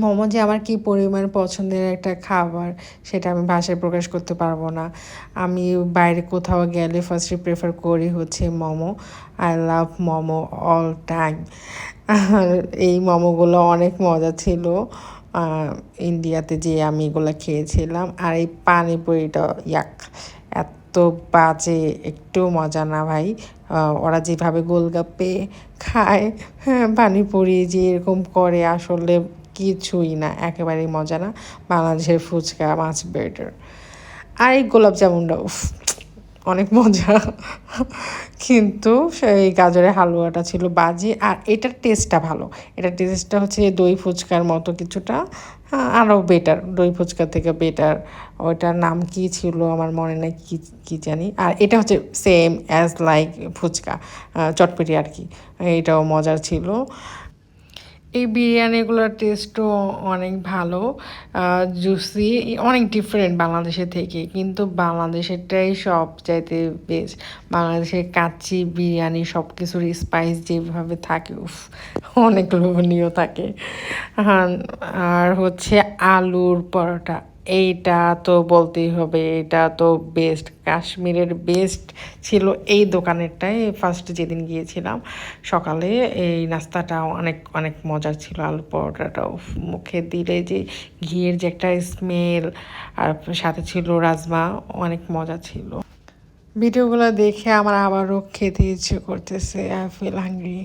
মোমো যে আমার কী পরিমাণ পছন্দের একটা খাবার সেটা আমি ভাষায় প্রকাশ করতে পারবো না। আমি বাইরে কোথাও গেলে ফার্স্টে প্রেফার করি হচ্ছে momo. I love momo all time. আর এই মোমোগুলো অনেক মজা ছিল। ইন্ডিয়াতে যে আমি এগুলো খেয়েছিলাম। আর এই পানিপুরিটা ইয়াক, এত বাজে, একটু মজা না ভাই। ওরা যেভাবে গোলগাপ্পে খায়, হ্যাঁ, পানিপুরি যে এরকম করে, আসলে কিছুই না, একেবারেই মজা না। বাংলাদেশের ফুচকা মাছ বেটার। আর এই গোলাপ জামুনটা উফ, অনেক মজা। কিন্তু সেই গাজরের হালুয়াটা ছিল বাজে। আর এটার টেস্টটা ভালো, এটার টেস্টটা হচ্ছে দই ফুচকার মতো কিছুটা, আরও বেটার, দই ফুচকা থেকে বেটার। ওইটার নাম কি ছিল আমার মনে নেই, কি কি জানি। আর এটা হচ্ছে সেম অ্যাজ লাইক ফুচকা, চটপটি আর কি। এটাও মজার ছিল। এই বিরিয়ানিগুলোর টেস্টও অনেক ভালো, জুসি, অনেক ডিফারেন্ট বাংলাদেশের থেকে, কিন্তু বাংলাদেশেরটাই সবচাইতে বেস্ট। বাংলাদেশের কাচ্চি বিরিয়ানি সব কিছুর স্পাইস যেভাবে থাকে, উফ, অনেক লোভনীয় থাকে। হ্যাঁ, আর হচ্ছে আলুর পরোটা, এইটা তো বলতেই হবে, এটা তো বেস্ট, কাশ্মীরের বেস্ট ছিল এই দোকানেরটাই। ফার্স্ট যেদিন গিয়েছিলাম সকালে, এই নাস্তাটা অনেক অনেক মজার ছিল। আলু পরোটাটাও মুখে দিলে যে ঘিয়ের যে একটা স্মেল, আর সাথে ছিল রাজমা, অনেক মজা ছিল। ভিডিওগুলো দেখে আমার আবারও খেতে ইচ্ছে করতেছে। I feel hungry.